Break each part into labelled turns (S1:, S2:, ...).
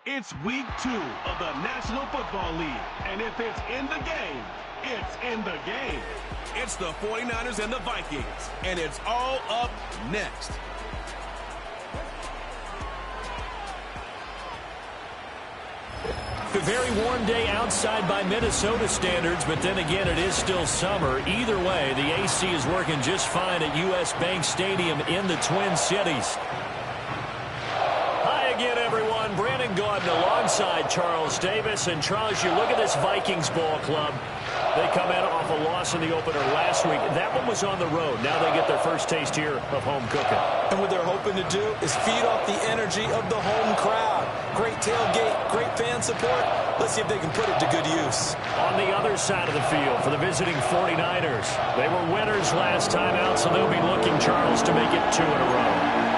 S1: It's week 2 of the National Football League, and if it's in the game, it's in the game.
S2: It's the 49ers and the Vikings, and it's all up next.
S3: A very warm day outside by Minnesota standards, but then again, it is still summer. Either way, the AC is working just fine at U.S. Bank Stadium in the Twin Cities. Hi again, everyone. Brandon Gaudin alongside Charles Davis. And Charles, you look at this Vikings ball club. They come out off a loss in the opener last week. That one was on the road. Now they get their first taste here of home cooking.
S4: And what they're hoping to do is feed off the energy of the home crowd. Great tailgate, great fan support. Let's see if they can put it to good use.
S3: On the other side of the field for the visiting 49ers. They were winners last time out, so they'll be looking, Charles, to make it 2 in a row.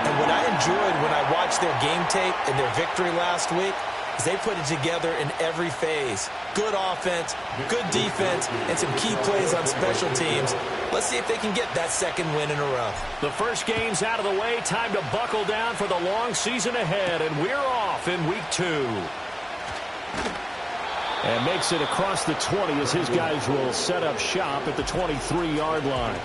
S4: And what I enjoyed when I watched their game tape and their victory last week is they put it together in every phase. Good offense, good defense, and some key plays on special teams. Let's see if they can get that second win in a row.
S3: The first game's out of the way. Time to buckle down for the long season ahead, and we're off in week 2. And makes it across the 20 as his guys will set up shop at the 23-yard line.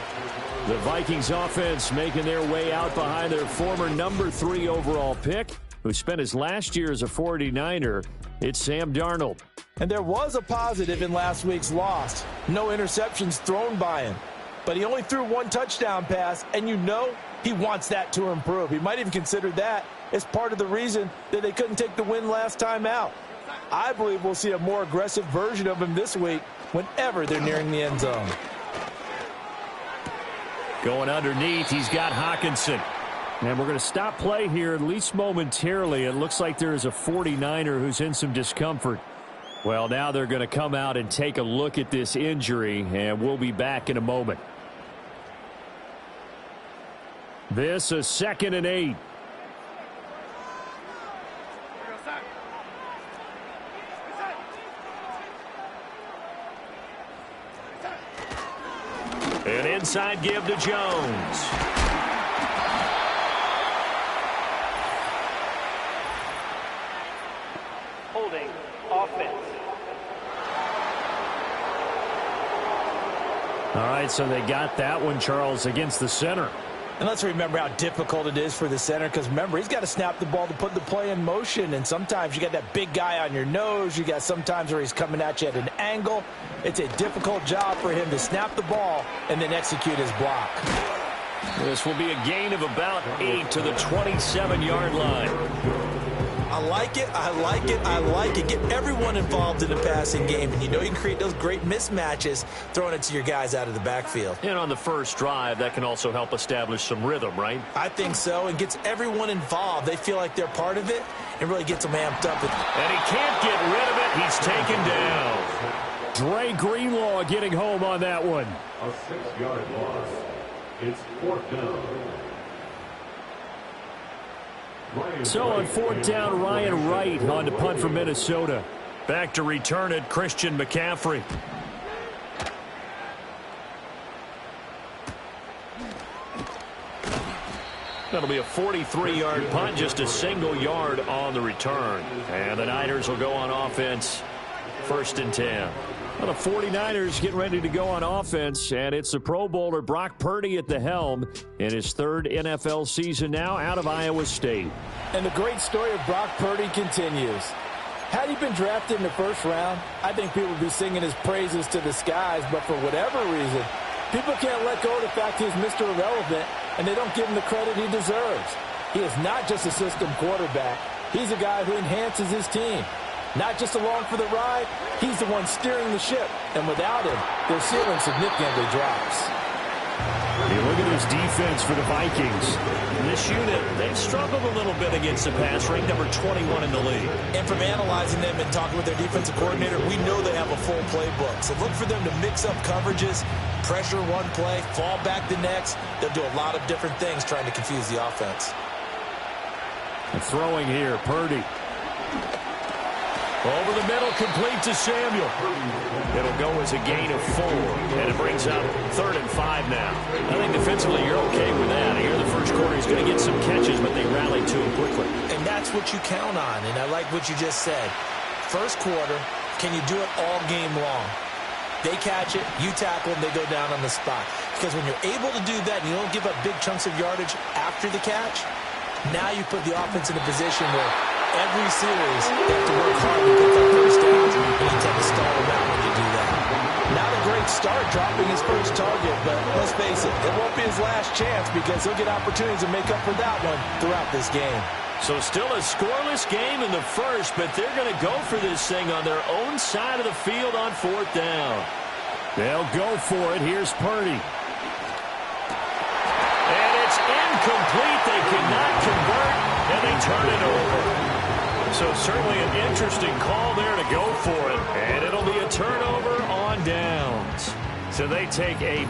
S3: The Vikings offense making their way out behind their former number 3 overall pick, who spent his last year as a 49er. It's Sam Darnold.
S4: And there was a positive in last week's loss. No interceptions thrown by him. But he only threw 1 touchdown pass, and you know he wants that to improve. He might even consider that as part of the reason that they couldn't take the win last time out. I believe we'll see a more aggressive version of him this week whenever they're nearing the end zone.
S3: Going underneath, he's got Hawkinson. And we're going to stop play here, at least momentarily. It looks like there is a 49er who's in some discomfort. Well, now they're going to come out and take a look at this injury, and we'll be back in a moment. This is 2nd and 8. An inside give to Jones.
S5: Holding offense.
S3: All right, so they got that one, Charles, against the center.
S4: And let's remember how difficult it is for the center, because remember, he's got to snap the ball to put the play in motion, and sometimes you got that big guy on your nose. You got sometimes where he's coming at you at an angle. It's a difficult job for him to snap the ball and then execute his block.
S3: This will be a gain of about 8 to the 27-yard line.
S4: I like it, I like it, I like it. Get everyone involved in the passing game, and you know you can create those great mismatches throwing it to your guys out of the backfield.
S3: And on the first drive, that can also help establish some rhythm, right?
S4: I think so, and gets everyone involved. They feel like they're part of it, and really gets them amped up.
S3: And he can't get rid of it. He's taken down. Dre Greenlaw getting home on that one.
S6: A 6-yard loss. It's 4th down.
S3: So on 4th down, Ryan Wright on to punt for Minnesota. Back to return it, Christian McCaffrey. That'll be a 43-yard punt, just a single yard on the return. And the Niners will go on offense, 1st and 10. Well, the 49ers get ready to go on offense, and it's the Pro Bowler Brock Purdy at the helm in his 3rd NFL season now out of Iowa State.
S4: And the great story of Brock Purdy continues. Had he been drafted in the 1st round, I think people would be singing his praises to the skies, but for whatever reason, people can't let go of the fact he's Mr. Irrelevant, and they don't give him the credit he deserves. He is not just a system quarterback. He's a guy who enhances his team. Not just along for the ride, he's the one steering the ship. And without him, their ceiling significantly drops.
S3: You look at this defense for the Vikings. This unit, they've struggled a little bit against the pass, ranked number 21 in the league.
S4: And from analyzing them and talking with their defensive coordinator, we know they have a full playbook. So look for them to mix up coverages, pressure one play, fall back the next. They'll do a lot of different things trying to confuse the offense.
S3: And throwing here, Purdy. Over the middle, complete to Samuel. It'll go as a gain of 4, and it brings up 3rd and 5 now. I think defensively you're okay with that. Here in the first quarter, he's going to get some catches, but they rallied to him quickly.
S4: And that's what you count on, and I like what you just said. First quarter, can you do it all game long? They catch it, you tackle them, they go down on the spot. Because when you're able to do that and you don't give up big chunks of yardage after the catch, now you put the offense in a position where every series they have to work hard to pick up first downs, and you tend to stall them out when you do that. Not a great start dropping his first target, but let's face it won't be his last chance because he'll get opportunities to make up for that one throughout this game.
S3: So still a scoreless game in the first, but they're going to go for this thing on their own side of the field on fourth down.
S7: They'll go for it. Here's Purdy.
S3: And it's incomplete. They cannot convert, and they turn it over. So certainly an interesting call there to go for it. And it'll be a turnover on downs. So they take a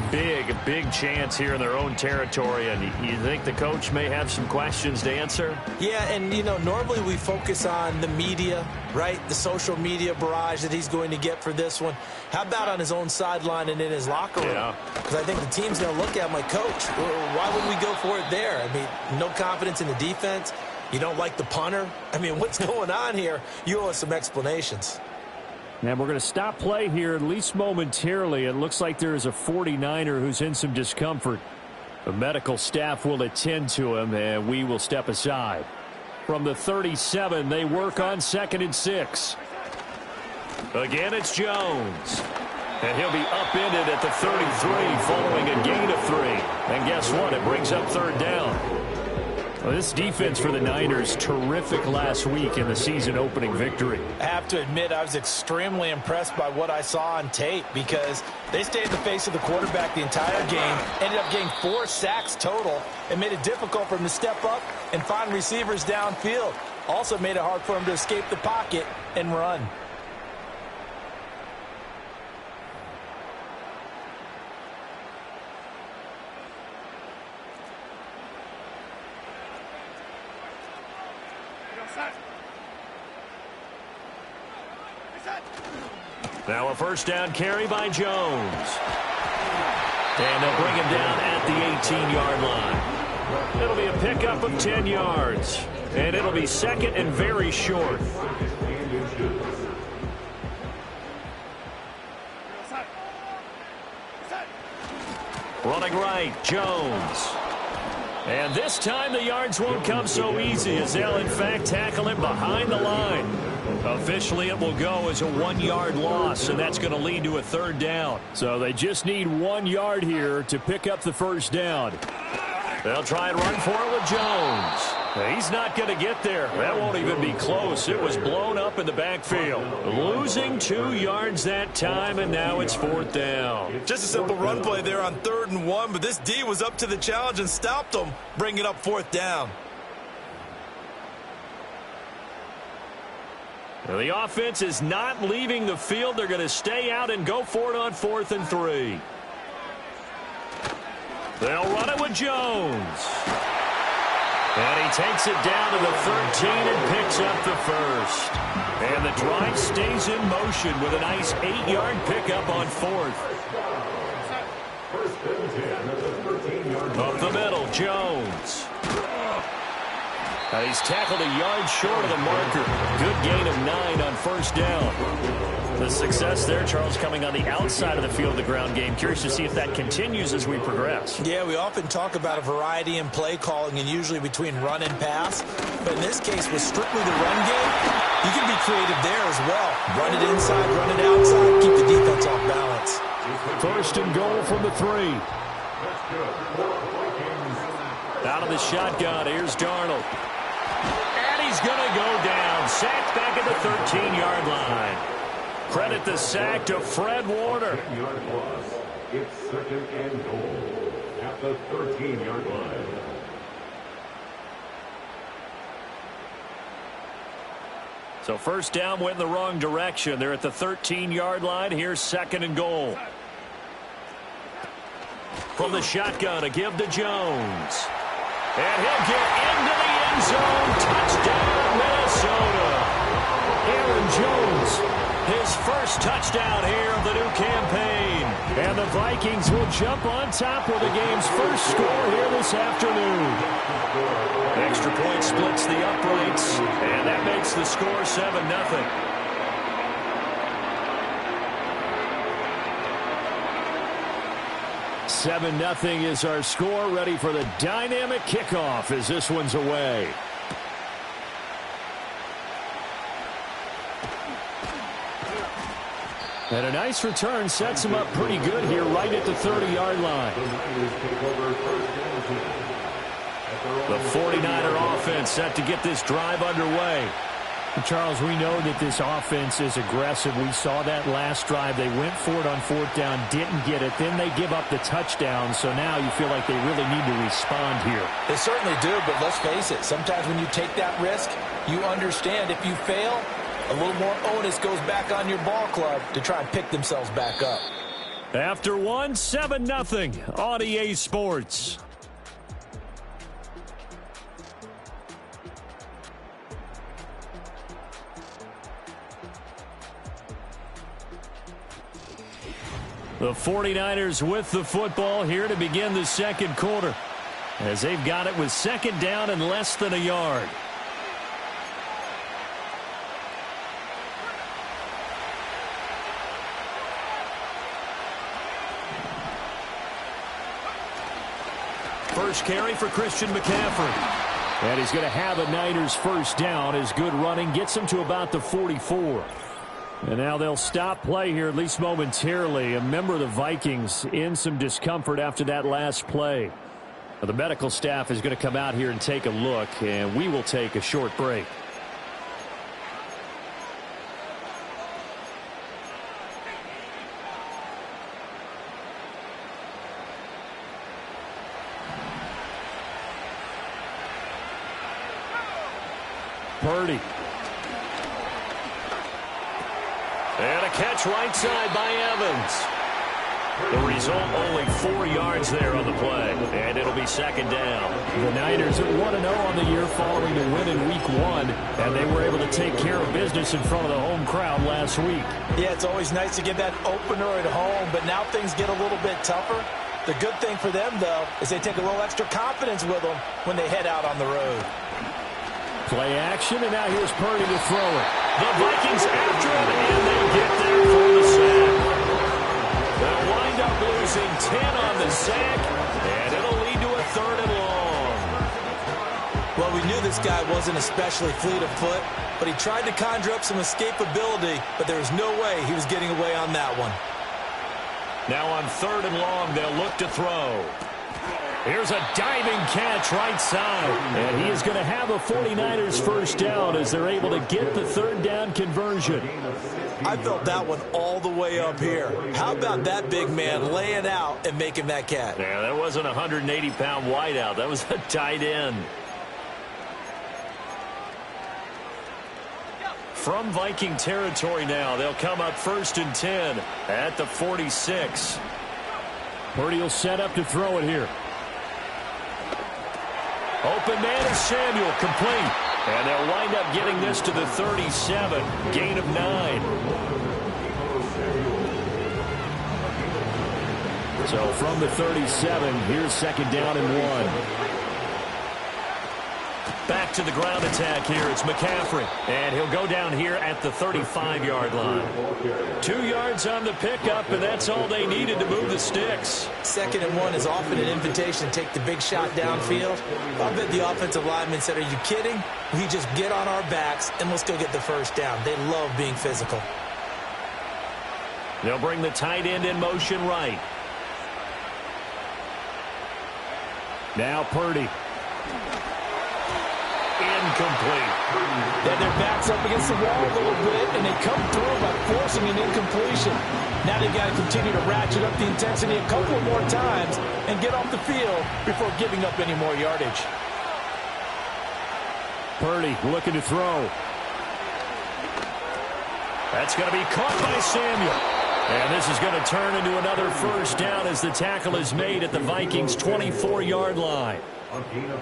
S3: big chance here in their own territory. And you think the coach may have some questions to answer?
S4: Yeah, and, normally we focus on the media, right? The social media barrage that he's going to get for this one. How about on his own sideline and in his locker room?
S3: Yeah.
S4: Because I think the team's going to look at him like, Coach, why wouldn't we go for it there? I mean, no confidence in the defense. You don't like the punter? I mean, what's going on here? You owe us some explanations.
S7: And we're going to stop play here, at least momentarily. It looks like there is a 49er who's in some discomfort. The medical staff will attend to him, and we will step aside. From the 37, they work on 2nd and 6.
S3: Again, it's Jones. And he'll be upended at the 33 following a gain of 3. And guess what? It brings up third down.
S7: Well, this defense for the Niners, terrific last week in the season-opening victory.
S4: I have to admit, I was extremely impressed by what I saw on tape because they stayed in the face of the quarterback the entire game, ended up getting 4 sacks total, and made it difficult for him to step up and find receivers downfield. Also made it hard for him to escape the pocket and run.
S3: Now a first down carry by Jones. And they'll bring him down at the 18-yard line. It'll be a pickup of 10 yards. And it'll be second and very short. Running right, Jones. And this time the yards won't come so easy as they'll in fact tackle him behind the line. Officially it will go as a 1-yard loss, and that's going to lead to a third down.
S7: So they just need 1 yard here to pick up the first down.
S3: They'll try and run for it with Jones. He's not going to get there. That won't even be close. It was blown up in the backfield. Losing 2 yards that time, and now it's fourth down.
S4: Just a simple run play there on 3rd and 1, but this D was up to the challenge and stopped them, bringing up fourth down.
S3: Well, the offense is not leaving the field. They're going to stay out and go for it on 4th and 3. They'll run it with Jones. And he takes it down to the 13 and picks up the first. And the drive stays in motion with a nice 8-yard pickup on 4th. Up the middle, Jones. He's tackled a yard short of the marker. Good gain of 9 on first down. The success there, Charles, coming on the outside of the field, the ground game. Curious to see if that continues as we progress.
S4: Yeah, we often talk about a variety in play calling and usually between run and pass. But in this case, with strictly the run game, you can be creative there as well. Run it inside, run it outside, keep the defense off balance.
S7: First and goal from the 3.
S3: Out of the shotgun, here's Darnold. And he's going to go down. Sacked back at the 13-yard line. Credit the sack to Fred Warner.
S6: It's 2nd and goal at the 13-yard line.
S3: So first down went in the wrong direction. They're at the 13-yard line. Here's 2nd and goal. From the shotgun, a give to Jones. And he'll get into the end zone. Touchdown, Minnesota. Aaron Jones, his first touchdown here of the new campaign.
S7: And the Vikings will jump on top with the game's first score here this afternoon.
S3: splits the uprights, and that makes the score 7-0. Seven nothing is our score. Ready for the dynamic kickoff as this one's away. And a nice return sets him up pretty good here right at the 30-yard line. The 49er offense set to get this drive underway.
S7: Charles, we know that this offense is aggressive. We saw that last drive. They went for it on fourth down, didn't get it. Then they give up the touchdown. So now you feel like they really need to respond here.
S4: They certainly do, but let's face it. Sometimes when you take that risk, you understand if you fail, a little more onus goes back on your ball club to try and pick themselves back up.
S3: After one, 7-0 on EA Sports. The 49ers with the football here to begin the second quarter, as they've got it with second down and less than a yard. First carry for Christian McCaffrey. And he's going to have a Niners first down as good running gets him to about the 44. And now they'll stop play here, at least momentarily. A member of the Vikings in some discomfort after that last play. Now, the medical staff is going to come out here and take a look, and we will take a short break. Purdy. And a catch right side by Evans. The result, only 4 yards there on the play. And it'll be second down.
S7: The Niners are 1-0 on the year following the win in Week 1. And they were able to take care of business in front of the home crowd last week.
S4: Yeah, it's always nice to get that opener at home, but now things get a little bit tougher. The good thing for them, though, is they take a little extra confidence with them when they head out on the road.
S7: Play action, and now here's Purdy to throw it.
S3: The Vikings after him, and they get there for the sack. They'll wind up losing 10 on the sack, and it'll lead to a 3rd and long.
S4: Well, we knew this guy wasn't especially fleet of foot, but he tried to conjure up some escapability, but there was no way he was getting away on that one.
S3: Now on 3rd and long, they'll look to throw. Here's a diving catch right side.
S7: And he is going to have a 49ers first down as they're able to get the 3rd down conversion.
S4: I felt that one all the way up here. How about that big man laying out and making that catch?
S3: Yeah, that wasn't a 180-pound wideout. That was a tight end. From Viking territory now, they'll come up 1st and 10 at the 46.
S7: Purdy will set up to throw it here.
S3: Open man is Samuel, complete. And they'll wind up getting this to the 37, gain of 9.
S7: So from the 37, here's second down and 1.
S3: Back to the ground attack here. It's McCaffrey. And he'll go down here at the 35-yard line. 2 yards on the pickup, and that's all they needed to move the sticks.
S4: 2nd and 1 is often an invitation to take the big shot downfield. I bet the offensive lineman said, are you kidding? We just get on our backs, and let's go get the first down. They love being physical.
S3: They'll bring the tight end in motion right.
S7: Now Purdy.
S3: Incomplete.
S4: Then their backs up against the wall a little bit, and they come through by forcing an incompletion. Now they've got to continue to ratchet up the intensity a couple of more times and get off the field before giving up any more yardage.
S7: Purdy looking to throw.
S3: That's going to be caught by Samuel. And this is going to turn into another first down as the tackle is made at the Vikings' 24-yard line.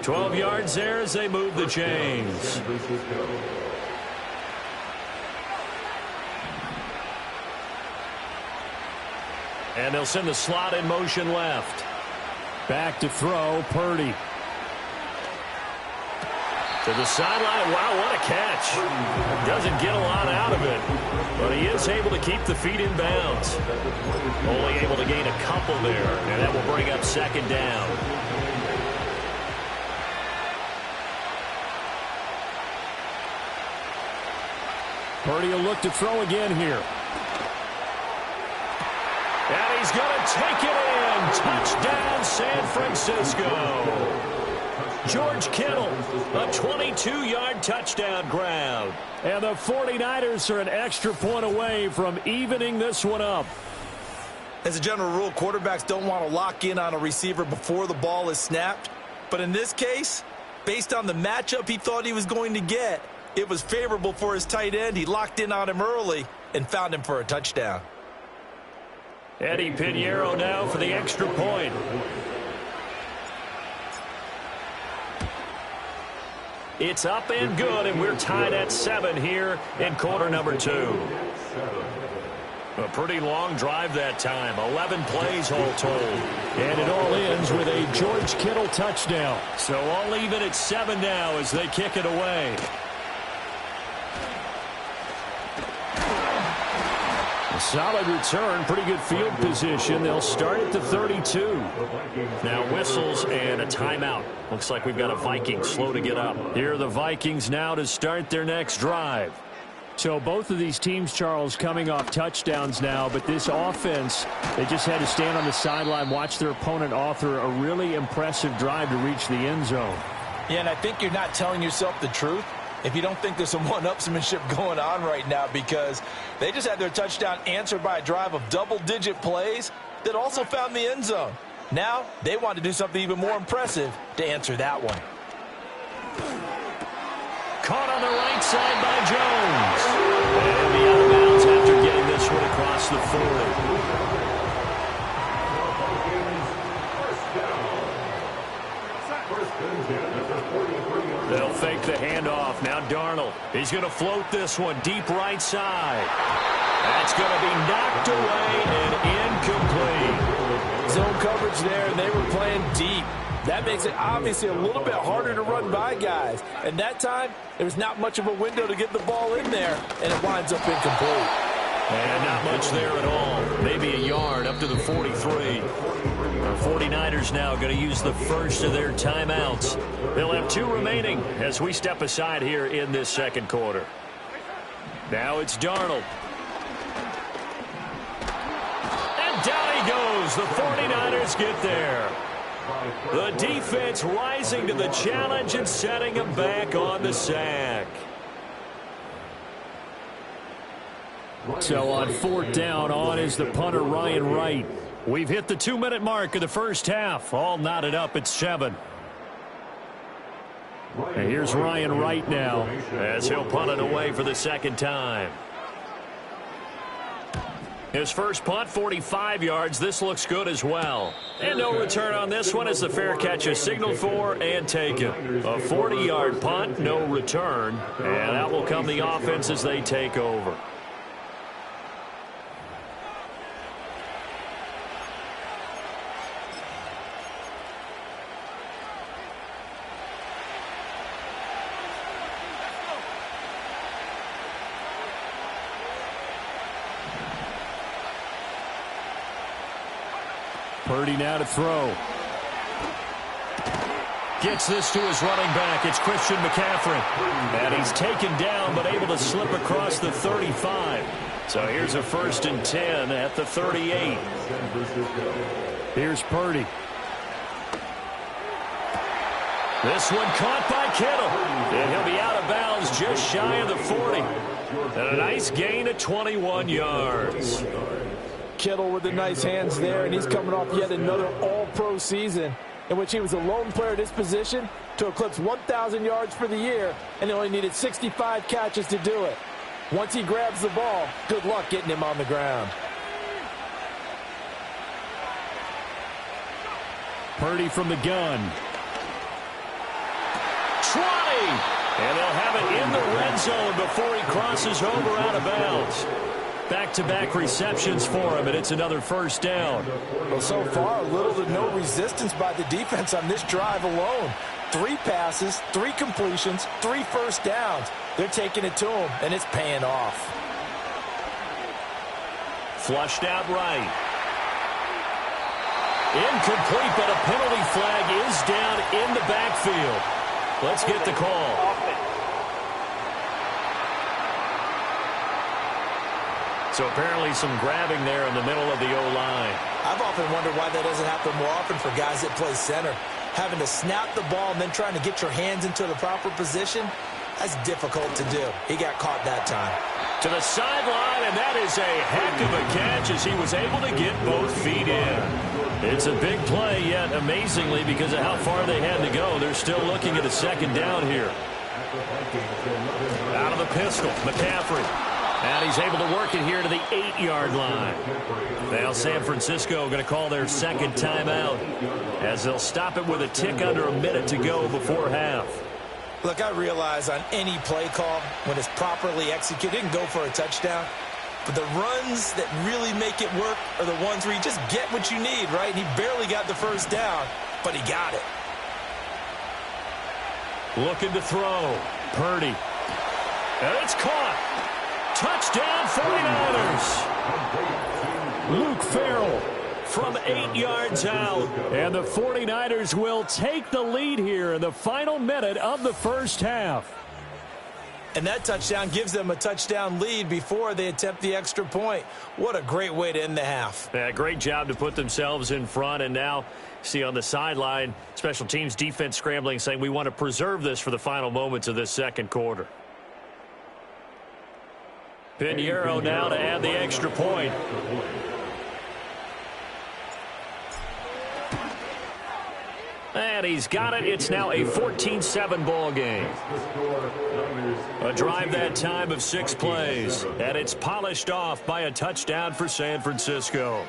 S3: 12 yards there as they move the chains. And they'll send the slot in motion left.
S7: Back to throw, Purdy.
S3: To the sideline. Wow, what a catch. Doesn't get a lot out of it, but he is able to keep the feet in bounds. Only able to gain a couple there, and that will bring up second down.
S7: Purdy will look to throw again here.
S3: And he's going to take it in. Touchdown, San Francisco. George Kittle, a 22-yard touchdown grab.
S7: And the 49ers are an extra point away from evening this one up.
S4: As a general rule, quarterbacks don't want to lock in on a receiver before the ball is snapped. But in this case, based on the matchup he thought he was going to get, it was favorable for his tight end. He locked in on him early and found him for a touchdown.
S3: Eddie Pinheiro now for the extra point. It's up and good, and we're tied at 7 here in quarter number 2. A pretty long drive that time. 11 plays all told.
S7: And it all ends with a George Kittle touchdown.
S3: So all even at 7 now as they kick it away.
S7: A solid return, pretty good field position. They'll start at the 32.
S3: Now whistles and a timeout. Looks like we've got a Viking slow to get up.
S7: Here are the Vikings now to start their next drive. So both of these teams, Charles, coming off touchdowns now, but this offense, they just had to stand on the sideline, watch their opponent author a really impressive drive to reach the end zone.
S4: Yeah, and I think you're not telling yourself the truth if you don't think there's some one-upsmanship going on right now, because they just had their touchdown answered by a drive of double-digit plays that also found the end zone. Now they want to do something even more impressive to answer that one.
S3: Caught on the right side by Jones. And the out of bounds after getting this one across the 40. They'll fake the handoff. Now Darnold. He's going to float this one deep right side. That's going to be knocked away and incomplete.
S4: Zone coverage there, and they were playing deep. That makes it obviously a little bit harder to run by guys. And that time, there was not much of a window to get the ball in there, and it winds up incomplete.
S3: And not much there at all. Maybe a yard up to the 43. The 49ers now going to use the first of their timeouts. They'll have 2 remaining as we step aside here in this second quarter. Now it's Darnold. And down he goes. The 49ers get there. The defense rising to the challenge and setting him back on the sack.
S7: So on 4th down, on is the punter, Ryan Wright. We've hit the 2-minute mark of the first half. All knotted up at 7. And here's Ryan Wright now
S3: as he'll punt it away for the second time. His first punt, 45 yards. This looks good as well. And no return on this one as the fair catch is signaled for and taken. A 40-yard punt, no return. And out will come the offense as they take over.
S7: Purdy now to throw. Gets this to his running back. It's Christian McCaffrey. And he's taken down but able to slip across the 35. So here's a 1st and 10 at the 38. Here's Purdy.
S3: This one caught by Kittle. And he'll be out of bounds just shy of the 40. And a nice gain of 21 yards.
S4: Kittle with the nice hands there, and he's coming off yet another all-pro season in which he was a lone player at his position to eclipse 1,000 yards for the year, and he only needed 65 catches to do it. Once he grabs the ball, good luck getting him on the ground.
S7: Purdy from the gun.
S3: 20! And they'll have it in the red zone before he crosses over out of bounds. Back-to-back receptions for him, and it's another 1st down.
S4: Well, so far, little to no resistance by the defense on this drive alone. 3 passes, 3 completions, 3 first downs. They're taking it to him, and it's paying off.
S3: Flushed out right. Incomplete, but a penalty flag is down in the backfield. Let's get the call. So apparently some grabbing there in the middle of the O-line.
S4: I've often wondered why that doesn't happen more often for guys that play center. Having to snap the ball and then trying to get your hands into the proper position, that's difficult to do. He got caught that time.
S3: To the sideline, and that is a heck of a catch as he was able to get both feet in. It's a big play, yet amazingly, because of how far they had to go, they're still looking at a second down here. Out of the pistol, McCaffrey. And he's able to work it here to the 8-yard line. Now San Francisco going to call their second timeout as they'll stop it with a tick under a minute to go before half.
S4: Look, I realize on any play call, when it's properly executed, it can go for a touchdown. But the runs that really make it work are the ones where you just get what you need, right? He barely got the first down, but he got it.
S3: Looking to throw. Purdy. And it's caught. Touchdown 49ers. Luke Farrell from 8 yards out. And the 49ers will take the lead here in the final minute of the first half.
S4: And that touchdown gives them a touchdown lead before they attempt the extra point. What a great way to end the half.
S3: Yeah, great job to put themselves in front. And now, see on the sideline, special teams defense scrambling, saying we want to preserve this for the final moments of this second quarter. Pinheiro now to add the extra point. And he's got it. It's now a 14-7 ball game. A drive that time of 6 plays. And it's polished off by a touchdown for San Francisco.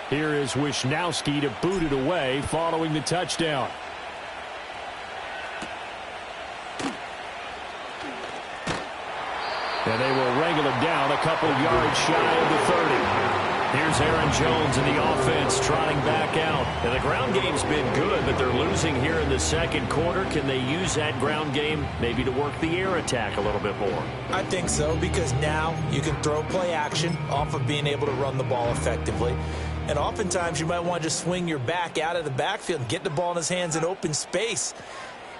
S7: Here is Wisnowski to boot it away following the touchdown. And they will wrangle him down a couple yards shy of the 30. Here's Aaron Jones and the offense trotting back out. And the ground game's been good, but they're losing here in the second quarter. Can they use that ground game maybe to work the air attack a little bit more?
S4: I think so, because now you can throw play action off of being able to run the ball effectively. And oftentimes you might want to just swing your back out of the backfield and get the ball in his hands in open space.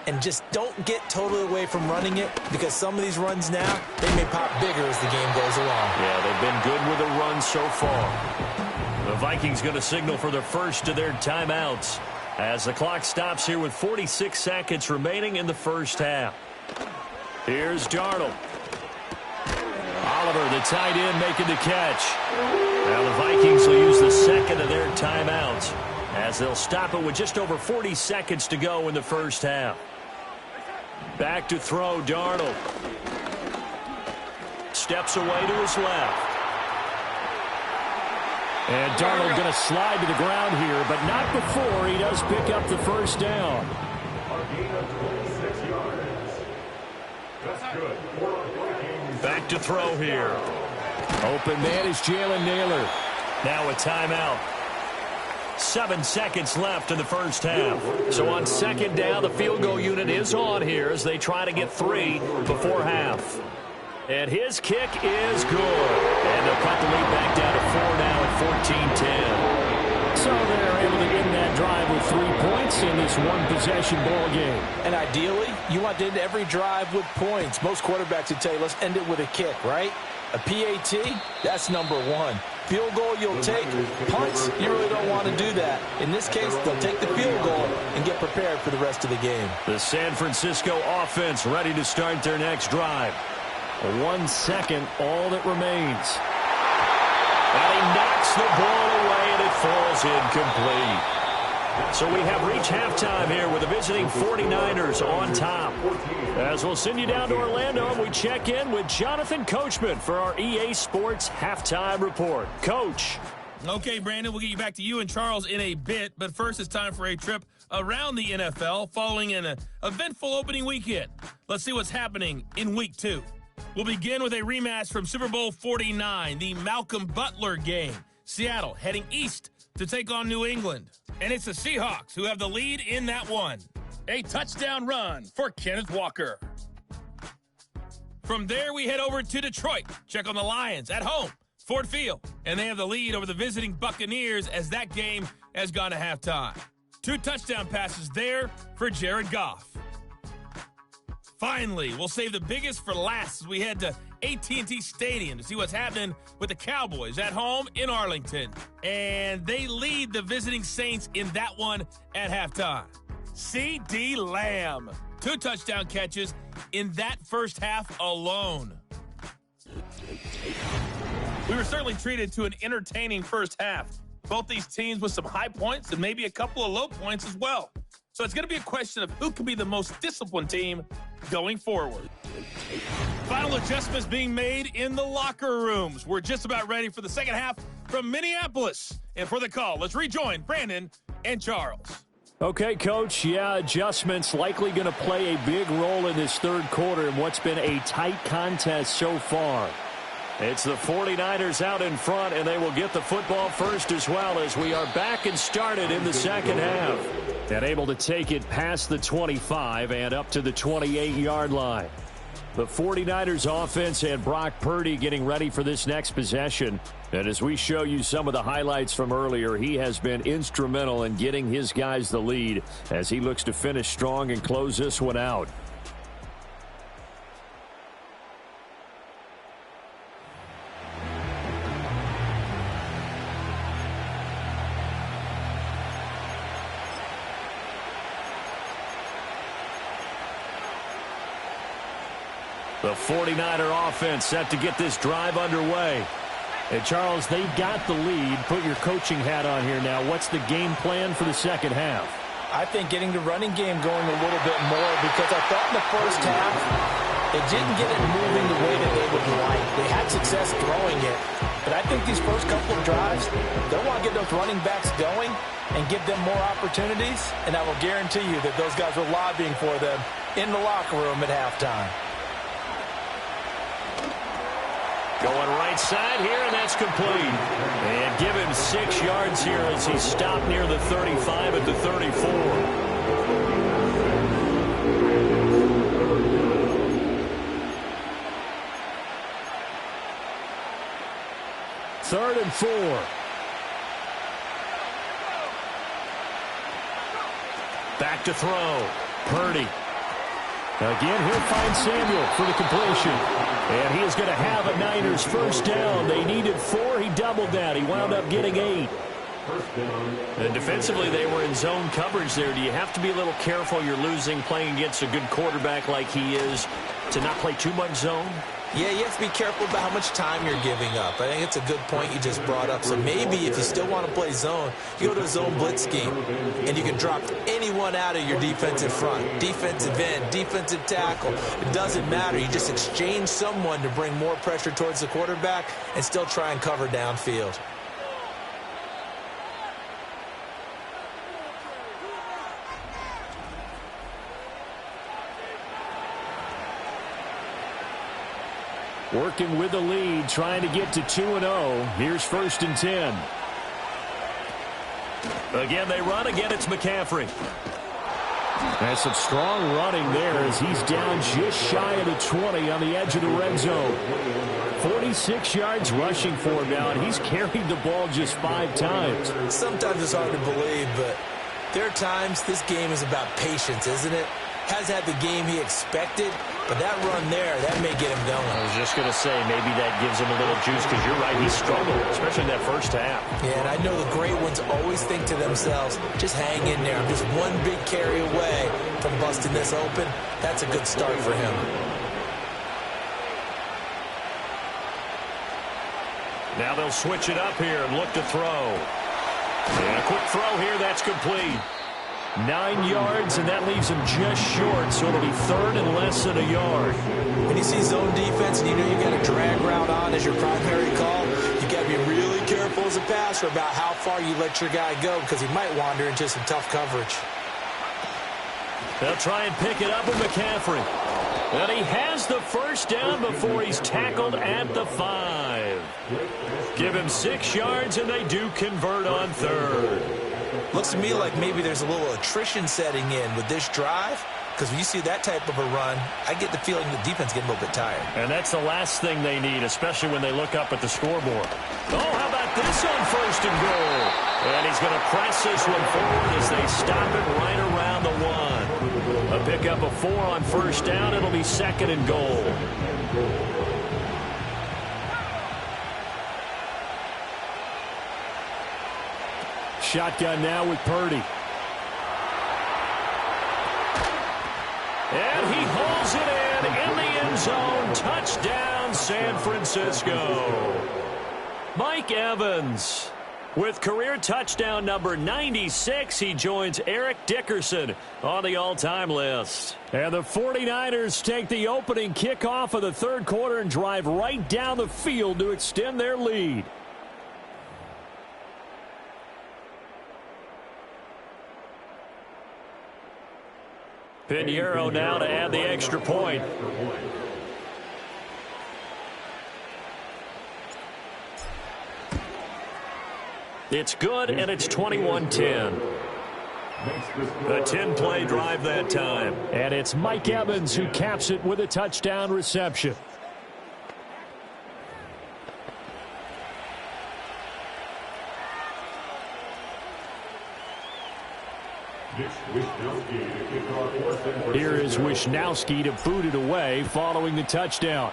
S4: And just don't get totally away from running it, because some of these runs now, they may pop bigger as the game goes along.
S3: Yeah, they've been good with the run so far. The Vikings going to signal for the first of their timeouts as the clock stops here with 46 seconds remaining in the first half. Here's Darnold. Oliver, the tight end, making the catch. Now the Vikings will use the second of their timeouts as they'll stop it with just over 40 seconds to go in the first half. Back to throw, Darnold. Steps away to his left. And Darnold going to slide to the ground here, but not before he does pick up the first down. Back to throw here. Open man is Jalen Naylor. Now a timeout. 7 seconds left in the first half. So on second down, the field goal unit is on here as they try to get 3 before half. And his kick is good. And they'll cut the lead back down to 4 now at 14-10. So they're able to end that drive with 3 points in this one-possession ball game.
S4: And ideally, you want to end every drive with points. Most quarterbacks would tell you, let's end it with a kick, right? A PAT, that's number 1. Field goal you'll take. Punts, you really don't want to do that. In this case, they'll take the field goal and get prepared for the rest of the game.
S3: The San Francisco offense ready to start their next drive. 1 second, all that remains. And he knocks the ball away, and it falls incomplete. So we have reached halftime here with the visiting 49ers on top. As we'll send you down to Orlando, and we check in with Jonathan Coachman for our EA Sports Halftime Report. Coach.
S8: Okay, Brandon, we'll get you back to you and Charles in a bit, but first it's time for a trip around the NFL following an eventful opening weekend. Let's see what's happening in Week 2. We'll begin with a rematch from Super Bowl 49, the Malcolm Butler game. Seattle heading east to take on New England. And it's the Seahawks who have the lead in that one. A touchdown run for Kenneth Walker. From there, we head over to Detroit. Check on the Lions at home, Ford Field. And they have the lead over the visiting Buccaneers as that game has gone to halftime. 2 touchdown passes there for Jared Goff. Finally, we'll save the biggest for last as we head to AT&T Stadium to see what's happening with the Cowboys at home in Arlington. And they lead the visiting Saints in that one at halftime. C.D. Lamb, 2 touchdown catches in that first half alone. We were certainly treated to an entertaining first half. Both these teams with some high points and maybe a couple of low points as well. So it's going to be a question of who can be the most disciplined team going forward. Final adjustments being made in the locker rooms. We're just about ready for the second half from Minneapolis. And for the call, let's rejoin Brandon and Charles.
S7: Okay, Coach. Yeah, adjustments likely going to play a big role in this third quarter in what's been a tight contest so far. It's the 49ers out in front, and they will get the football first as well as we are back and started in the second half. And able to take it past the 25 and up to the 28-yard line. The 49ers offense and Brock Purdy getting ready for this next possession. And as we show you some of the highlights from earlier, he has been instrumental in getting his guys the lead as he looks to finish strong and close this one out. The 49er offense set to get this drive underway. And, Charles, they've got the lead. Put your coaching hat on here now. What's the game plan for the second half?
S4: I think getting the running game going a little bit more because I thought in the first half they didn't get it moving the way that they would like. They had success throwing it. But I think these first couple of drives, they'll want to get those running backs going and give them more opportunities. And I will guarantee you that those guys are lobbying for them in the locker room at halftime.
S3: Going right side here, and that's complete. And give him 6 yards here as he stopped near the 35 at the 34.
S7: 3rd and 4.
S3: Back to throw.
S7: Purdy. Again, he'll find Samuel for the completion. And he is going to have a Niners first down. They needed 4. He doubled that. He wound up getting 8.
S3: And defensively, they were in zone coverage there. Do you have to be a little careful? You're losing, playing against a good quarterback like he is, to not play too much zone?
S9: Yeah, you have to be careful about how much time you're giving up. I think it's a good point you just brought up. So maybe if you still want to play zone, you go to a zone blitz scheme, and you can drop anyone out of your defensive front. Defensive end, defensive tackle. It doesn't matter. You just exchange someone to bring more pressure towards the quarterback and still try and cover downfield.
S7: Working with the lead, trying to get to 2-0. Here's 1st and 10.
S3: Again, they run. Again, it's McCaffrey.
S7: That's some strong running there as he's down just shy of the 20 on the edge of the red zone. 46 yards rushing for him now, and he's carried the ball just 5 times.
S9: Sometimes it's hard to believe, but there are times this game is about patience, isn't it? Hasn't had the game he expected, but that run there, that may get him going.
S3: I was just going to say, maybe that gives him a little juice, because you're right, he struggled, especially in that first half.
S9: Yeah, and I know the great ones always think to themselves, just hang in there. I'm just one big carry away from busting this open. That's a good start for him.
S3: Now they'll switch it up here and look to throw. And a quick throw here, that's complete.
S7: 9 yards, and that leaves him just short, so it'll be 3rd and less than a yard.
S9: When you see zone defense and you know you got a drag route on as your primary call, you got to be really careful as a passer about how far you let your guy go because he might wander into some tough coverage.
S7: They'll try and pick it up with McCaffrey. And he has the first down before he's tackled at the 5. Give him 6 yards, and they do convert on third.
S9: Looks to me like maybe there's a little attrition setting in with this drive. Because when you see that type of a run, I get the feeling the defense getting a little bit tired.
S7: And that's the last thing they need, especially when they look up at the scoreboard. Oh, how about this on first and goal? And he's going to press this one forward as they stop it right around the 1. A pickup of 4 on first down. It'll be second and goal. Shotgun now with Purdy. And he holds it in the end zone. Touchdown, San Francisco. Mike Evans with career touchdown number 96. He joins Eric Dickerson on the all-time list. And the 49ers take the opening kickoff of the third quarter and drive right down the field to extend their lead. Pinheiro now to add the extra point. It's good, and it's 21-10. A 10-play drive that time. And it's Mike Evans who caps it with a touchdown reception. Here is Wisnowski to boot it away following the touchdown.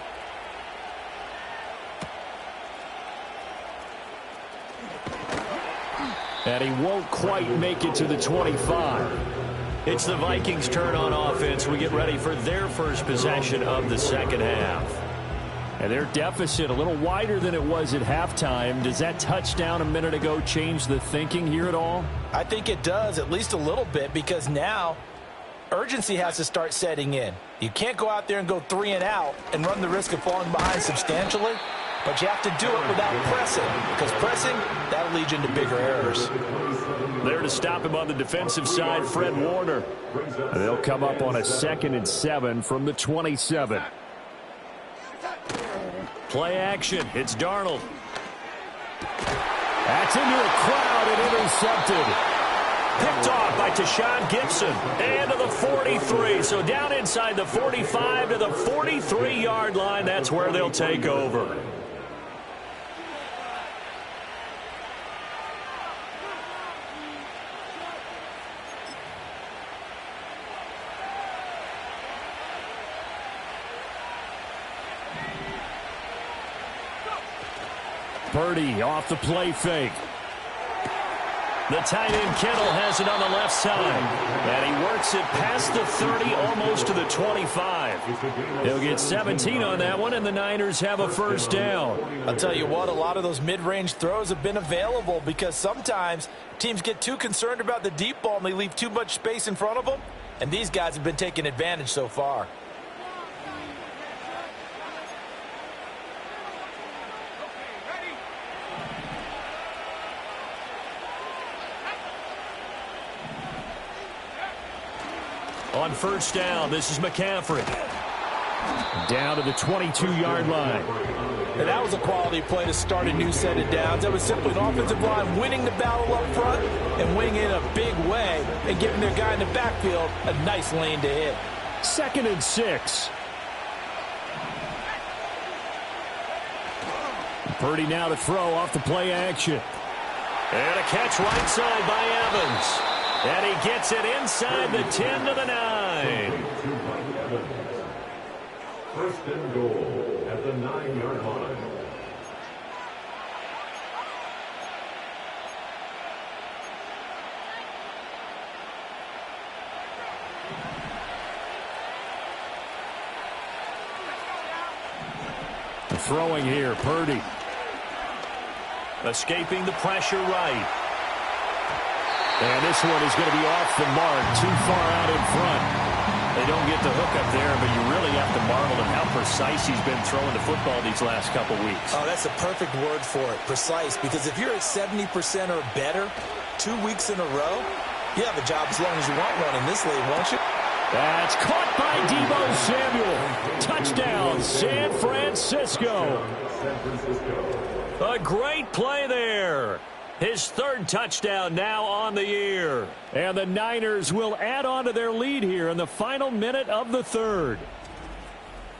S7: And he won't quite make it to the 25. It's the Vikings' turn on offense. We get ready for their first possession of the second half. And their deficit a little wider than it was at halftime. Does that touchdown a minute ago change the thinking here at all?
S4: I think it does, at least a little bit, because now urgency has to start setting in. You can't go out there and go 3 and out and run the risk of falling behind substantially, but you have to do it without pressing, because pressing, that'll lead you into bigger errors.
S7: There to stop him on the defensive side, Fred Warner. And they'll come up on a 2nd and 7 from the 27. Play action. It's Darnold. That's into a crowd and intercepted. Picked off by Tashawn Gibson. And to the 43. So down inside the 45 to the 43-yard line. That's where they'll take over. Purdy off the play fake. The tight end Kittle has it on the left side. And he works it past the 30, almost to the 25. He'll get 17 on that one, and the Niners have a first down.
S4: I'll tell you what, a lot of those mid-range throws have been available because sometimes teams get too concerned about the deep ball and they leave too much space in front of them. And these guys have been taking advantage so far.
S7: On first down, this is McCaffrey. Down to the 22-yard line.
S4: And that was a quality play to start a new set of downs. That was simply an offensive line winning the battle up front and winning it in a big way and giving their guy in the backfield a nice lane to hit.
S7: 2nd and 6. Purdy now to throw off the play action. And a catch right side by Evans. And he gets it inside the 10 to the 9.
S6: First and goal at the 9-yard line.
S7: Throwing here, Purdy. Escaping the pressure right. And this one is going to be off the mark, too far out in front. They don't get the hook up there, but you really have to marvel at how precise he's been throwing the football these last couple weeks.
S9: Oh, that's a perfect word for it, precise, because if you're at 70% or better 2 weeks in a row, you have a job as long as you want one in this league, won't you?
S7: That's caught by Deebo Samuel. Touchdown, San Francisco. A great play there. His third touchdown now on the year. And the Niners will add on to their lead here in the final minute of the third.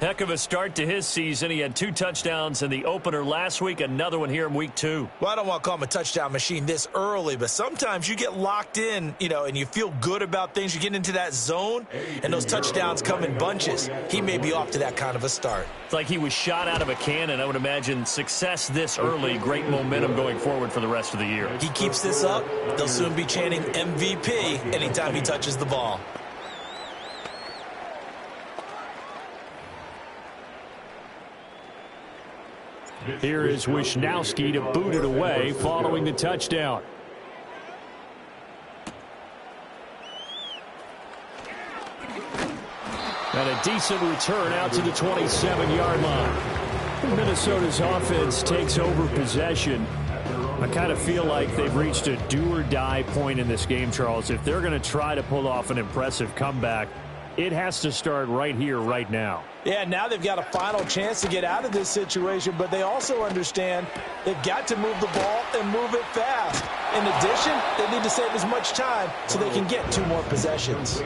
S7: Heck of a start to his season. He had 2 touchdowns in the opener last week, another one here in week 2.
S9: Well, I don't want to call him a touchdown machine this early, but sometimes you get locked in, and you feel good about things. You get into that zone, and those touchdowns come in bunches. He may be off to that kind of a start.
S7: It's like he was shot out of a cannon. I would imagine success this early, great momentum going forward for the rest of the year.
S9: He keeps this up, they'll soon be chanting MVP anytime he touches the ball.
S7: Here is Wisnowski to boot it away following the touchdown. And a decent return out to the 27-yard line. Minnesota's offense takes over possession. I kind of feel like they've reached a do-or-die point in this game, Charles. If they're going to try to pull off an impressive comeback, it has to start right here, right now.
S4: Yeah, now they've got a final chance to get out of this situation, but they also understand they've got to move the ball and move it fast. In addition, they need to save as much time so they can get 2 more possessions.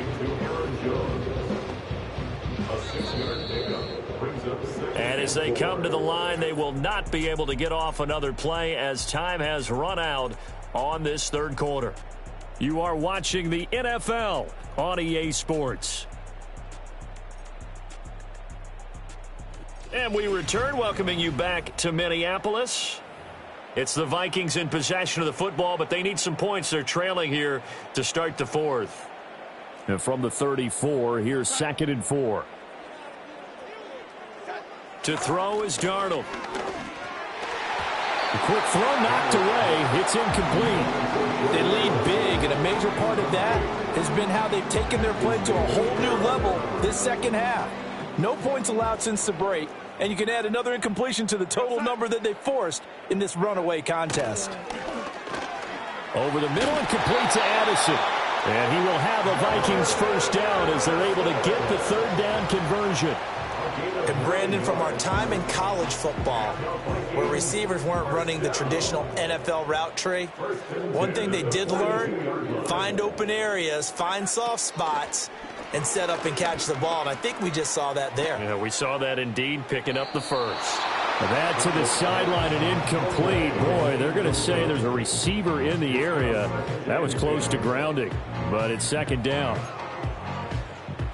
S3: And as they come to the line, they will not be able to get off another play as time has run out on this third quarter. You are watching the NFL on EA Sports. And we return, welcoming you back to Minneapolis. It's the Vikings in possession of the football, but they need some points. They're trailing here to start the fourth.
S7: And from the 34, here's 2nd and 4.
S3: To throw is Darnold.
S7: A quick throw knocked away. It's incomplete.
S4: They lead big, and a major part of that has been how they've taken their play to a whole new level this second half. No points allowed since the break, and you can add another incompletion to the total number that they forced in this runaway contest.
S7: Over the middle and complete to Addison. And he will have a Vikings first down as they're able to get the third down conversion.
S9: And Brandon, from our time in college football, where receivers weren't running the traditional NFL route tree, one thing they did learn, find open areas, find soft spots, and set up and catch the ball. And I think we just saw that there.
S3: Yeah, we saw that indeed, picking up the first.
S7: That to the sideline and incomplete. Boy, they're going to say there's a receiver in the area. That was close to grounding, but it's second down.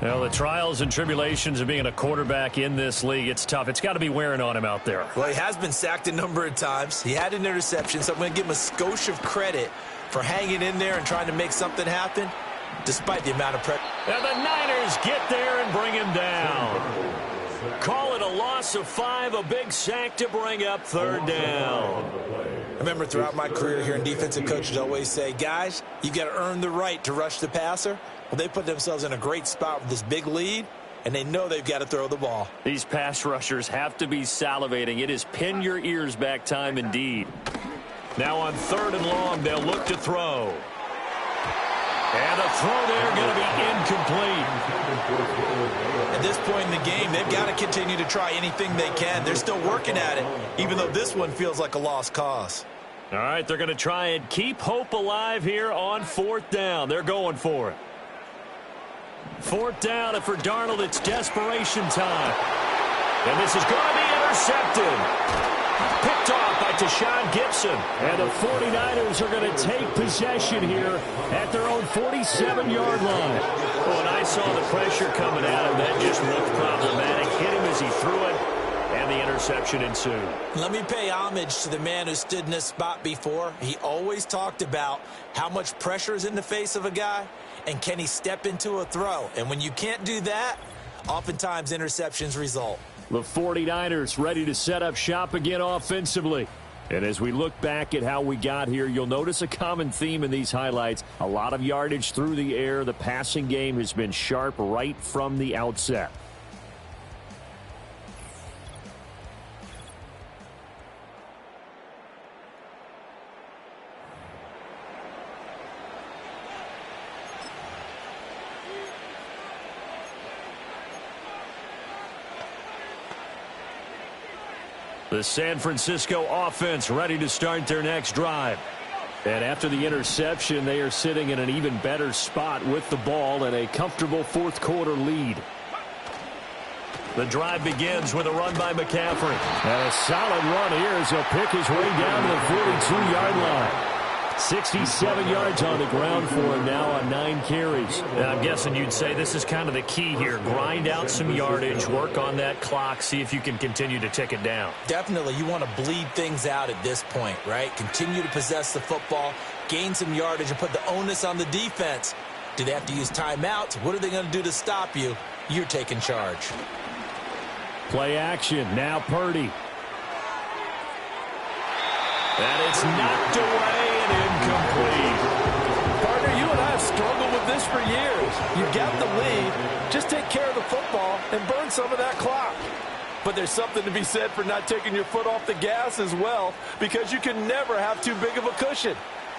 S3: Well, the trials and tribulations of being a quarterback in this league, it's tough. It's got to be wearing on him out there.
S9: Well, he has been sacked a number of times. He had an interception, so I'm going to give him a skosh of credit for hanging in there and trying to make something happen, despite the amount of pressure.
S3: And the Niners get there and bring him down. Call it a loss of 5, a big sack to bring up third down.
S9: I remember throughout my career here in defensive coaches always say, guys, you got to earn the right to rush the passer. Well, they put themselves in a great spot with this big lead, and they know they've got to throw the ball.
S3: These pass rushers have to be salivating. It is pin your ears back time indeed. Now on 3rd and long, they'll look to throw. And the throw there going to be incomplete.
S9: At this point in the game, they've got to continue to try anything they can. They're still working at it, even though this one feels like a lost cause.
S3: All right, they're going to try and keep hope alive here on 4th down. They're going for it. 4th down, and for Darnold, it's desperation time. And this is going to be intercepted. Picked off by Tashawn Gibson.
S7: And the 49ers are going to take possession here at their own 47-yard line.
S3: When I saw the pressure coming at him, that just looked problematic. Hit him as he threw it, and the interception ensued.
S9: Let me pay homage to the man who stood in this spot before. He always talked about how much pressure is in the face of a guy, and can he step into a throw. And when you can't do that, oftentimes interceptions result.
S7: The 49ers ready to set up shop again offensively. And as we look back at how we got here, you'll notice a common theme in these highlights. A lot of yardage through the air. The passing game has been sharp right from the outset. The San Francisco offense ready to start their next drive. And after the interception, they are sitting in an even better spot with the ball and a comfortable fourth quarter lead. The drive begins with a run by McCaffrey. And a solid run here as he'll pick his way down to the 42-yard line. 67 yards on the ground for him now on 9 carries.
S3: I'm guessing you'd say this is kind of the key here. Grind out some yardage, work on that clock, see if you can continue to tick it down.
S9: Definitely, you want to bleed things out at this point, right? Continue to possess the football, gain some yardage, and put the onus on the defense. Do they have to use timeouts? What are they going to do to stop you? You're taking charge.
S7: Play action. Now Purdy.
S3: And it's knocked away and incomplete.
S4: Partner, you and I have struggled with this for years. You got the lead. Just take care of the football and burn some of that clock. But there's something to be said for not taking your foot off the gas as well, because you can never have too big of a cushion.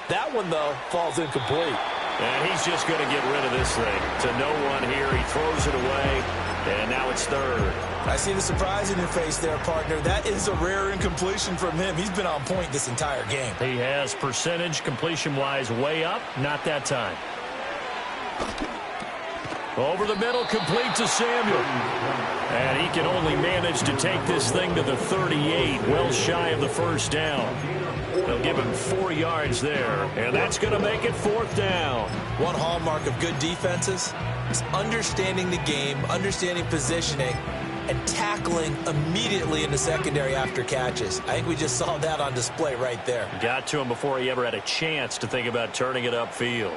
S4: That one, though, falls incomplete.
S3: And he's just going to get rid of this thing. To no one here. He throws it away. And now it's third.
S9: I see the surprise in your face there, partner. That is a rare incompletion from him. He's been on point this entire game.
S3: He has percentage completion-wise way up. Not that time.
S7: Over the middle, complete to Samuel. And he can only manage to take this thing to the 38, well shy of the first down. They'll give him 4 yards there, and that's going to make it 4th down.
S9: One hallmark of good defenses is understanding the game, understanding positioning, and tackling immediately in the secondary after catches. I think we just saw that on display right there.
S3: Got to him before he ever had a chance to think about turning it upfield.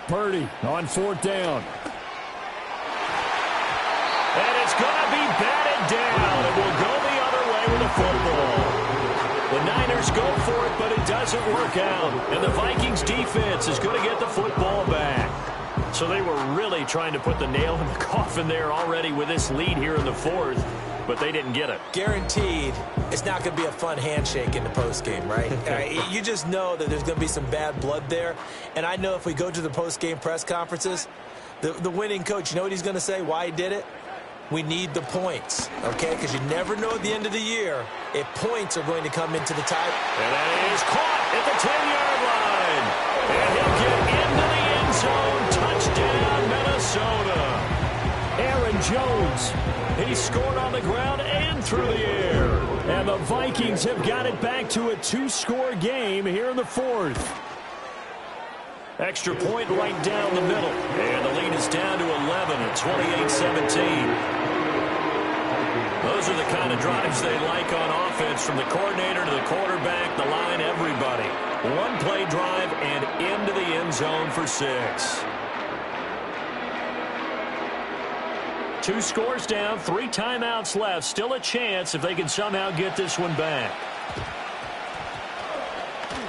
S7: Purdy on 4th down.
S3: And it's going to be batted down. It will go the other way with the football. The Niners go for it, but it doesn't work out. And the Vikings defense is going to get the football back. So they were really trying to put the nail in the coffin there already with this lead here in the 4th, but they didn't get it.
S9: Guaranteed, it's not going to be a fun handshake in the postgame, right? You just know that there's going to be some bad blood there. And I know if we go to the postgame press conferences, the winning coach, you know what he's going to say, why he did it? We need the points, okay? Because you never know at the end of the year if points are going to come into the tie.
S3: And that is caught at the 10-yard line. And he'll get into the end zone. Touchdown, Minnesota.
S7: Aaron Jones.
S3: He scored on the ground and through the air.
S7: And the Vikings have got it back to a 2-score game here in the 4th.
S3: Extra point right down the middle. And the lead is down to 11 at 28-17. Those are the kind of drives they like on offense, from the coordinator to the quarterback, the line, everybody. One-play drive and into the end zone for 6.
S7: 2 scores down, 3 timeouts left. Still a chance if they can somehow get this one back.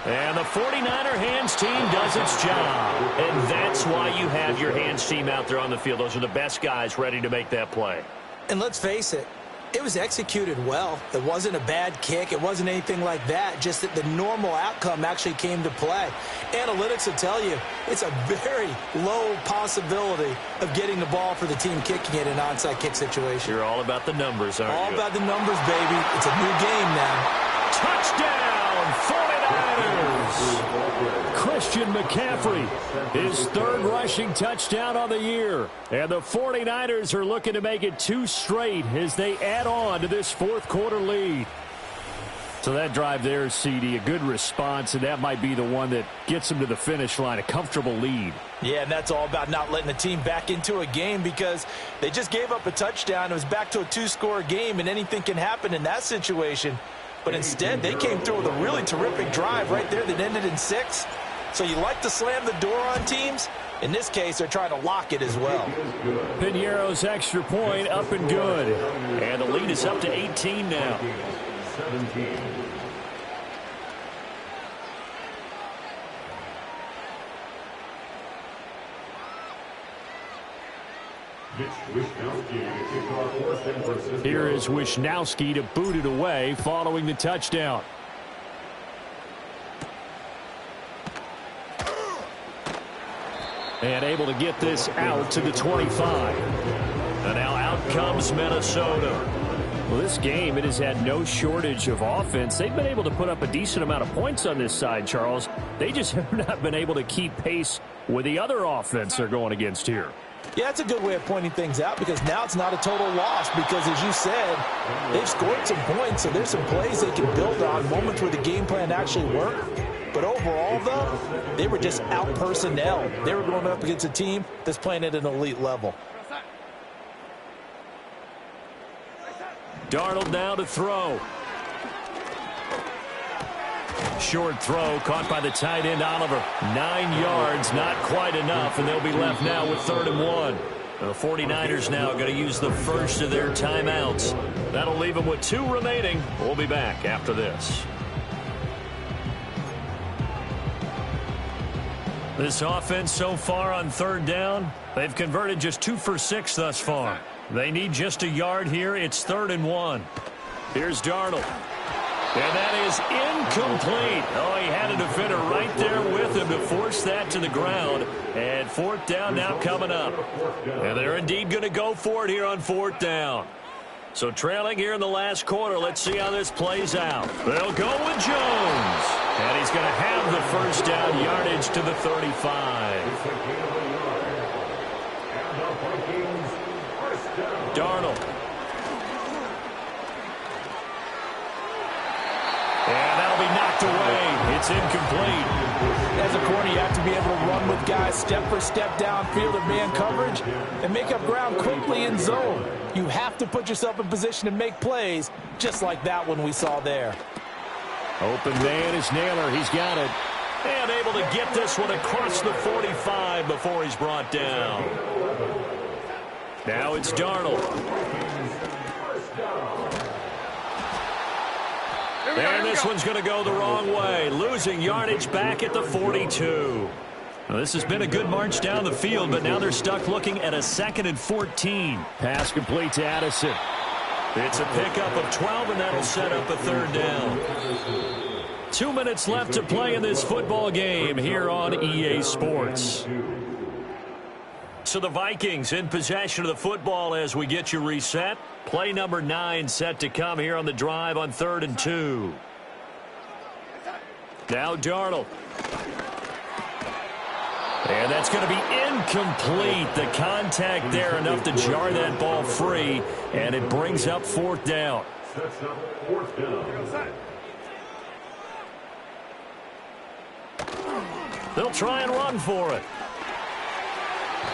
S3: And the 49er hands team does its job. And that's why you have your hands team out there on the field. Those are the best guys ready to make that play.
S9: And let's face it, it was executed well. It wasn't a bad kick. It wasn't anything like that. Just that the normal outcome actually came to play. Analytics will tell you it's a very low possibility of getting the ball for the team kicking it in an onside kick situation.
S3: You're all about the numbers, aren't you?
S9: All about the numbers, baby. It's a new game now.
S3: Touchdown, 49ers!
S7: Christian McCaffrey, his 3rd rushing touchdown on the year. And the 49ers are looking to make it 2 straight as they add on to this 4th quarter lead. So that drive there, CD, a good response, and that might be the one that gets them to the finish line, a comfortable lead.
S4: Yeah, and that's all about not letting the team back into a game, because they just gave up a touchdown. It was back to a 2-score game, and anything can happen in that situation. But instead, they came through with a really terrific drive right there that ended in 6. So you like to slam the door on teams?
S9: In this case, they're trying to lock it as well.
S7: Piñeiro's extra point up and good. And the lead is up to 18 now.
S6: 17.
S7: Here is Wisnowski to boot it away following the touchdown. And able to get this out to the 25. And now out comes Minnesota. Well, this game, it has had no shortage of offense. They've been able to put up a decent amount of points on this side, Charles. They just have not been able to keep pace with the other offense they're going against here.
S9: Yeah, that's a good way of pointing things out because now it's not a total loss because, as you said, they've scored some points, so there's some plays they can build on, moments where the game plan actually worked. But overall, though, they were just out-personnel. They were going up against a team that's playing at an elite level.
S7: Darnold now to throw. Short throw caught by the tight end Oliver. 9 yards, not quite enough, and they'll be left now with 3rd and 1. The 49ers now going to use the first of their timeouts. That'll leave them with 2 remaining. We'll be back after this. This offense so far on 3rd down, they've converted just 2 for 6 thus far. They need just a yard here. It's 3rd and 1. Here's Darnold. And that is incomplete. Oh, he had a defender right there with him to force that to the ground. And 4th down now coming up. And they're indeed going to go for it here on 4th down. So trailing here in the last quarter. Let's see how this plays out. They'll go with Jones. And he's going to have the first down yardage to the 35. Darnold. And that'll be knocked away. It's incomplete.
S4: As a corner, you have to be able to run with guys step for step downfield in man coverage and make up ground quickly in zone. You have to put yourself in position to make plays, just like that one we saw there.
S7: Open man is Naylor. He's got it. And able to get this one across the 45 before he's brought down. Now it's Darnold. And this one's going to go the wrong way. Losing yardage back at the 42. Well, this has been a good march down the field, but now they're stuck looking at a 2nd and 14. Pass complete to Addison. It's a pickup of 12, and that'll set up a 3rd down. 2 minutes left to play in this football game here on EA Sports. So the Vikings in possession of the football as we get you reset. Play number 9 set to come here on the drive on 3rd and 2. Now Darnold. And that's going to be incomplete. The contact there enough to jar that ball free, and it brings up 4th down. They'll try and run for it.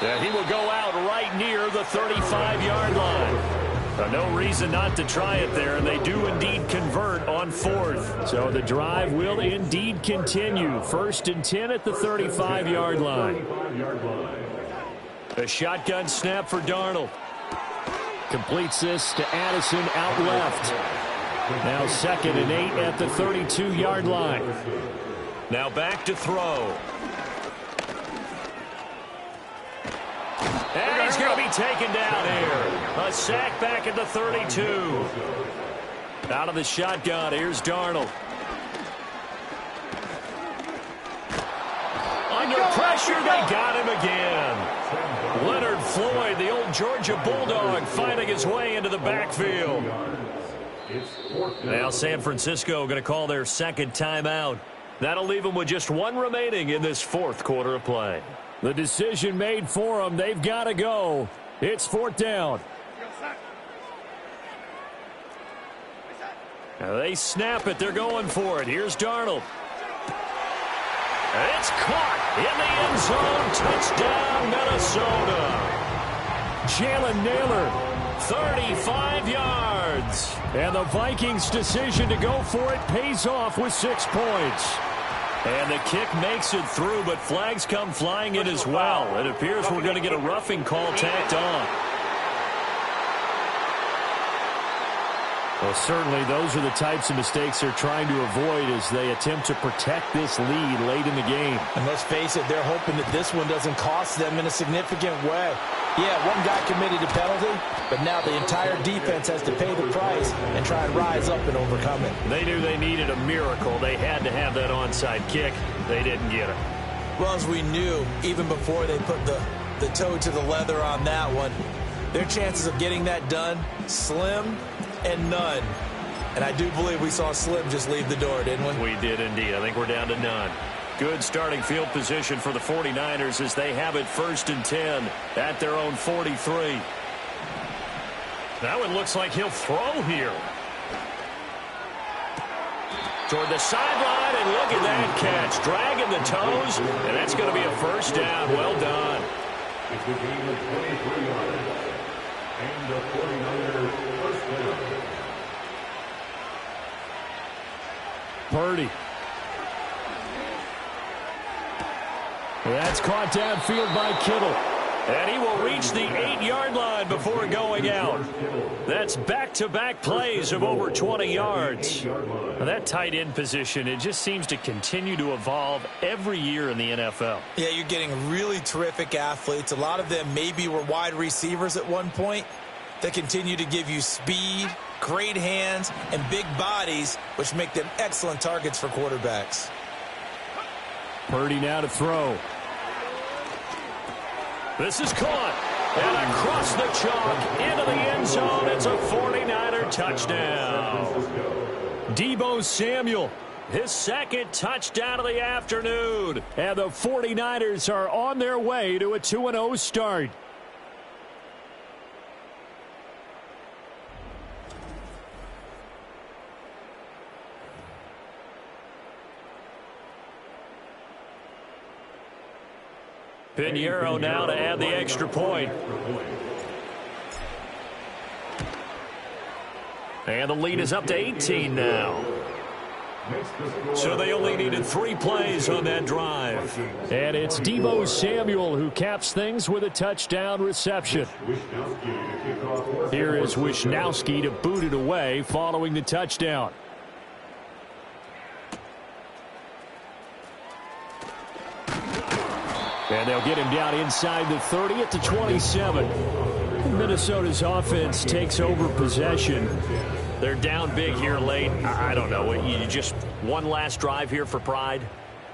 S7: And he will go out right near the 35-yard line. No reason not to try it there, and they do indeed convert on 4th. So the drive will indeed continue. 1st and 10 at the 35-yard line. A shotgun snap for Darnold. Completes this to Addison out left. Now 2nd and 8 at the 32-yard line. Now back to throw. And he's going to be taken down here. A sack back at the 32. Out of the shotgun, here's Darnold. Under pressure, they got him again. Leonard Floyd, the old Georgia Bulldog, finding his way into the backfield. Now San Francisco going to call their 2nd timeout. That'll leave them with just 1 remaining in this 4th quarter of play. The decision made for them. They've got to go. It's 4th down. Now they snap it. They're going for it. Here's Darnold. It's caught in the end zone. Touchdown, Minnesota. Jalen Naylor, 35 yards. And the Vikings' decision to go for it pays off with 6 points. And the kick makes it through, but flags come flying in as well. It appears we're going to get a roughing call tacked on. Well, certainly those are the types of mistakes they're trying to avoid as they attempt to protect this lead late in the game.
S4: And let's face it, they're hoping that this one doesn't cost them in a significant way. Yeah, one guy committed a penalty, but now the entire defense has to pay the price and try and rise up and overcome it.
S7: They knew they needed a miracle. They had to have that onside kick. They didn't get it.
S9: Well, as we knew, even before they put the toe to the leather on that one, their chances of getting that done, slim and none. And I do believe we saw Slim just leave the door, didn't we?
S7: We did indeed. I think we're down to none. Good starting field position for the 49ers as they have it 1st and 10 at their own 43. That one looks like he'll throw here. Toward the sideline, and look at that catch. Dragging the toes, and that's going to be a 1st down. Well done.
S6: It's a game of 23 yards. And the 49ers 1st down.
S7: Purdy. That's caught downfield by Kittle. And he will reach the 8-yard line before going out. That's back-to-back plays of over 20 yards. Now that tight end position, it just seems to continue to evolve every year in the NFL.
S9: Yeah, you're getting really terrific athletes. A lot of them maybe were wide receivers at one point that continue to give you speed, great hands, and big bodies, which make them excellent targets for quarterbacks.
S7: Purdy now to throw. This is caught. And across the chalk into the end zone. It's a 49er touchdown. Deebo Samuel, his 2nd touchdown of the afternoon. And the 49ers are on their way to a 2-0 start. Pinheiro now to add the extra point. And the lead is up to 18 now. So they only needed 3 plays on that drive. And it's Deebo Samuel who caps things with a touchdown reception. Here is Wisnowski to boot it away following the touchdown. And they'll get him down inside the 30 at the 27. Minnesota's offense takes over possession. They're down big here late. I don't know. You just one last drive here for pride?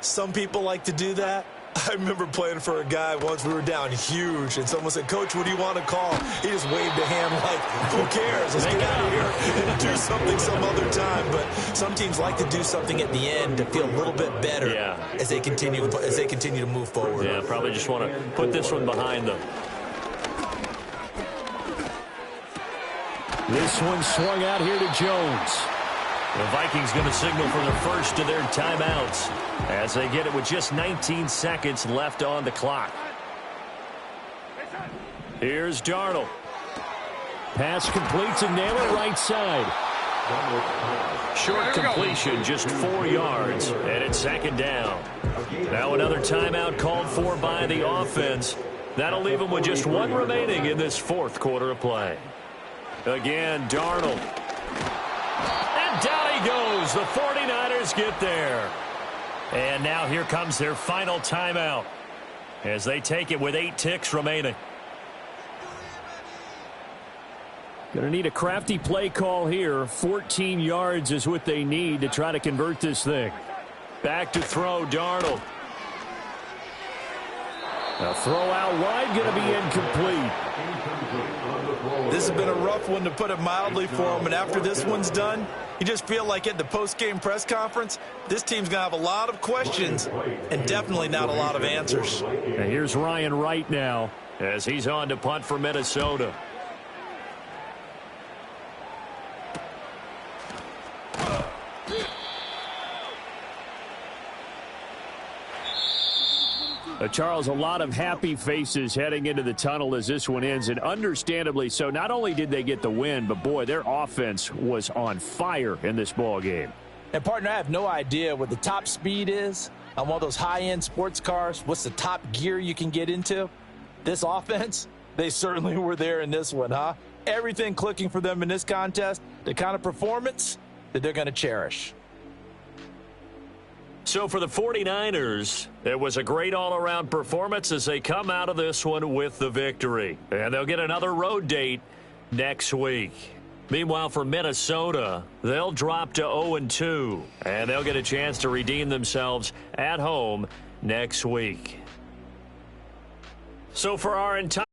S9: Some people like to do that. I remember playing for a guy once. We were down huge, and someone said, "Coach, what do you want to call?" He just waved a hand like, "Who cares? Let's get out of here and do something some other time." But some teams like to do something at the end to feel a little bit better as they continue to move forward.
S7: Yeah, probably just want to put this one behind them. This one swung out here to Jones. The Vikings going to signal for the first of their timeouts as they get it with just 19 seconds left on the clock. Here's Darnold. Pass complete to nail it right side. Short completion, just 4 yards, and it's 2nd down. Now another timeout called for by the offense. That'll leave them with just 1 remaining in this 4th quarter of play. Again, Darnold. And down he goes. The 49ers get there. And now here comes their final timeout as they take it with 8 ticks remaining. Going to need a crafty play call here. 14 yards is what they need to try to convert this thing. Back to throw, Darnold. A throw out wide, going to be incomplete.
S9: This has been a rough one, to put it mildly, for him. And after this one's done, you just feel like at the post-game press conference, this team's going to have a lot of questions and definitely not a lot of answers.
S7: And here's Ryan Wright now as he's on to punt for Minnesota. Charles, a lot of happy faces heading into the tunnel as this one ends, and understandably so. Not only did they get the win, but, boy, their offense was on fire in this ball game.
S4: And, partner, I have no idea what the top speed is on one of those high-end sports cars, what's the top gear you can get into? This offense, they certainly were there in this one, huh? Everything clicking for them in this contest, the kind of performance that they're going to cherish.
S3: So for the 49ers, it was a great all-around performance as they come out of this one with the victory. And they'll get another road date next week. Meanwhile, for Minnesota, they'll drop to 0-2, and they'll get a chance to redeem themselves at home next week. So for our entire